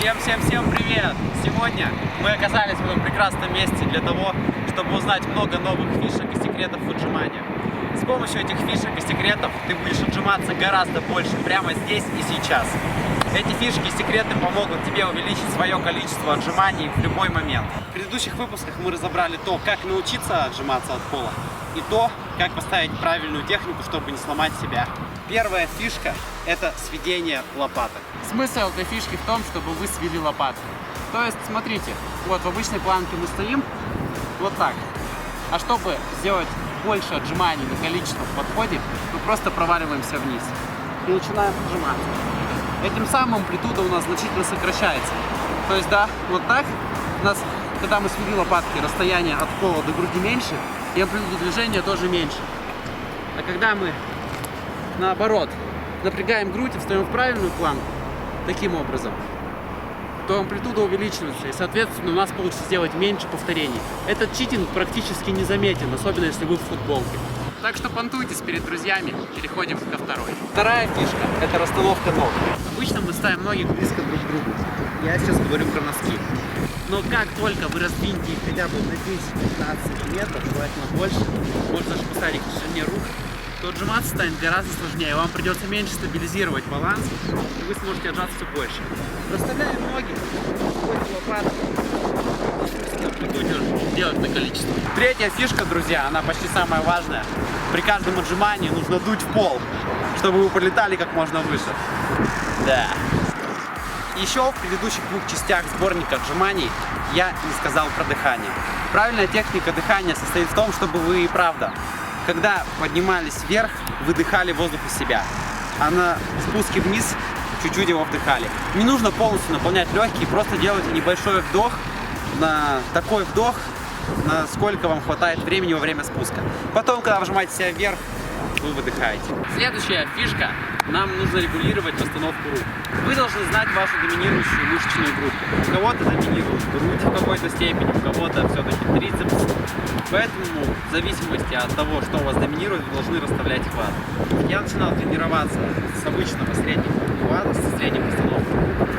Всем привет! Сегодня мы оказались в этом прекрасном месте для того, чтобы узнать много новых фишек и секретов в отжимании. С помощью этих фишек и секретов ты будешь отжиматься гораздо больше прямо здесь и сейчас. Эти фишки и секреты помогут тебе увеличить свое количество отжиманий в любой момент. В предыдущих выпусках мы разобрали то, как научиться отжиматься от пола, и то, как поставить правильную технику, чтобы не сломать себя. Первая фишка – это сведение лопаток. Смысл этой фишки в том, чтобы вы свели лопатки. То есть, смотрите, вот в обычной планке мы стоим вот так. А чтобы сделать больше отжиманий на количество в подходе, мы просто проваливаемся вниз и начинаем отжиматься. Этим самым амплитуда у нас значительно сокращается. То есть, да, вот так у нас, когда мы свели лопатки, расстояние от пола до груди меньше, и амплитуда движения тоже меньше. А когда мы, наоборот, напрягаем грудь и встаем в правильную планку, таким образом, то амплитуда увеличивается, и, соответственно, у нас получится сделать меньше повторений. Этот читинг практически незаметен, особенно если вы в футболке. Так что понтуйтесь перед друзьями, переходим ко второй. Вторая фишка – это расстановка ног. Обычно мы ставим ноги близко друг к другу. Я сейчас говорю про носки. Но как только вы раздвинете их хотя бы на 10-15 сантиметров, желательно больше, можно даже поставить их в ширине рук, то отжиматься станет гораздо сложнее. Вам придется меньше стабилизировать баланс, и вы сможете отжаться все больше. Расставляем ноги, лопатки. Делать на количество. Третья фишка, друзья, она почти самая важная. При каждом отжимании нужно дуть в пол, чтобы вы полетали как можно выше. Да. Еще в предыдущих двух частях сборника отжиманий я не сказал про дыхание. Правильная техника дыхания состоит в том, чтобы вы и правда, когда поднимались вверх, выдыхали воздух из себя, а на спуске вниз чуть-чуть его вдыхали. Не нужно полностью наполнять легкие, просто делайте небольшой вдох, на такой вдох, насколько вам хватает времени во время спуска. Потом, когда вжимаете себя вверх, вы выдыхаете. Следующая фишка. Нам нужно регулировать расстановку рук. Вы должны знать вашу доминирующую мышечную группу. У кого-то доминирует грудь в какой-то степени, у кого-то все-таки трицепс. Поэтому в зависимости от того, что у вас доминирует, вы должны расставлять хват. Я начинал тренироваться с обычного среднего хвата, со средним расстановкой рук.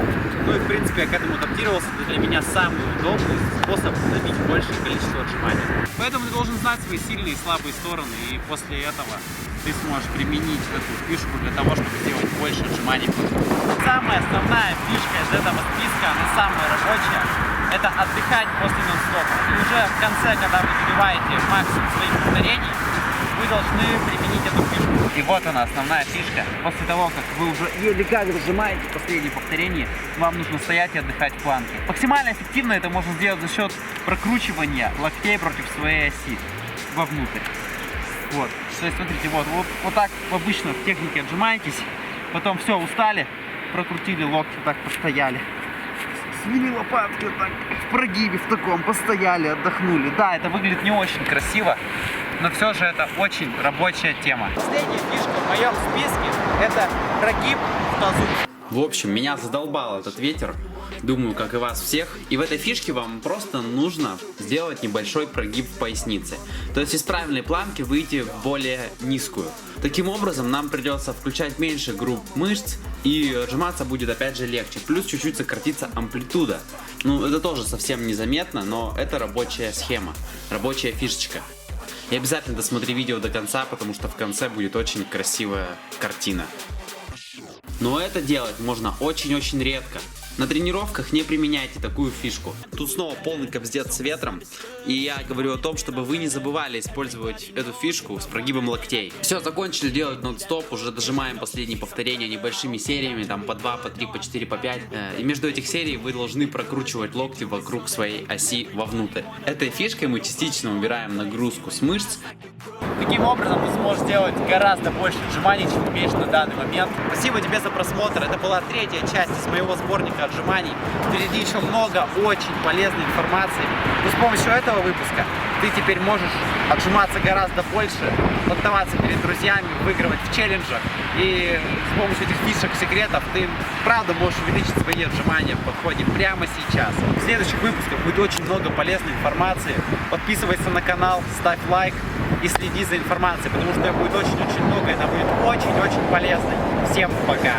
Ну и в принципе я к этому адаптировался. Это для меня самый удобный способ набить большее количество отжиманий. Поэтому ты должен знать свои сильные и слабые стороны, и после этого ты сможешь применить эту фишку для того, чтобы сделать больше отжиманий. Самая основная фишка из этого списка, она самая рабочая, это отдыхать после нон-стопа. И уже в конце, когда вы добиваете максимум своих повторений, вы должны применить эту фишку. И вот она, основная фишка. После того, как вы уже еле как разжимаете последнее повторение, вам нужно стоять и отдыхать в планке. Максимально эффективно это можно сделать за счет прокручивания локтей против своей оси вовнутрь. Вот, то есть, смотрите, вот так обычно в технике отжимаетесь, потом все, устали, прокрутили локти, вот так постояли, свели лопатки, вот так в прогибе в таком, постояли, отдохнули. Да, это выглядит не очень красиво, но все же это очень рабочая тема. Последняя фишка в моем списке – это прогиб в тазу. В общем, меня задолбал этот ветер, думаю, как и вас всех. И в этой фишке вам просто нужно сделать небольшой прогиб в пояснице. То есть из правильной планки выйти в более низкую. Таким образом нам придется включать меньше групп мышц, и отжиматься будет опять же легче. Плюс чуть-чуть сократится амплитуда. Ну, это тоже совсем незаметно, но это рабочая схема, рабочая фишечка. И обязательно досмотри видео до конца, потому что в конце будет очень красивая картина. Но это делать можно очень-очень редко. На тренировках не применяйте такую фишку. Тут снова полный кобздец с ветром. И я говорю о том, чтобы вы не забывали использовать эту фишку с прогибом локтей. Все, закончили делать нон-стоп, уже дожимаем последние повторения небольшими сериями, там по 2, по 3, по 4, по 5. И между этих серий вы должны прокручивать локти вокруг своей оси вовнутрь. Этой фишкой мы частично убираем нагрузку с мышц. Таким образом ты сможешь сделать гораздо больше отжиманий, чем умеешь на данный момент. Спасибо тебе за просмотр. Это была третья часть из моего сборника отжиманий. Впереди еще много очень полезной информации. Но с помощью этого выпуска ты теперь можешь отжиматься гораздо больше, поддаваться перед друзьями, выигрывать в челленджах. И с помощью этих фишек, секретов ты правда можешь увеличить свои отжимания в подходе прямо сейчас. В следующих выпусках будет очень много полезной информации. Подписывайся на канал, ставь лайк и следи за информацией, потому что ее будет очень-очень много, и она будет очень-очень полезной. Всем пока!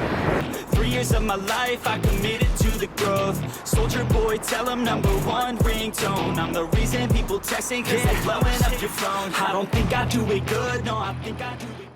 3 years of my life I committed to the growth. Soldier boy, tell 'em #1 ringtone. I'm the reason people texting cause they blowing up your phone. I don't think I do it good, no, I think I do it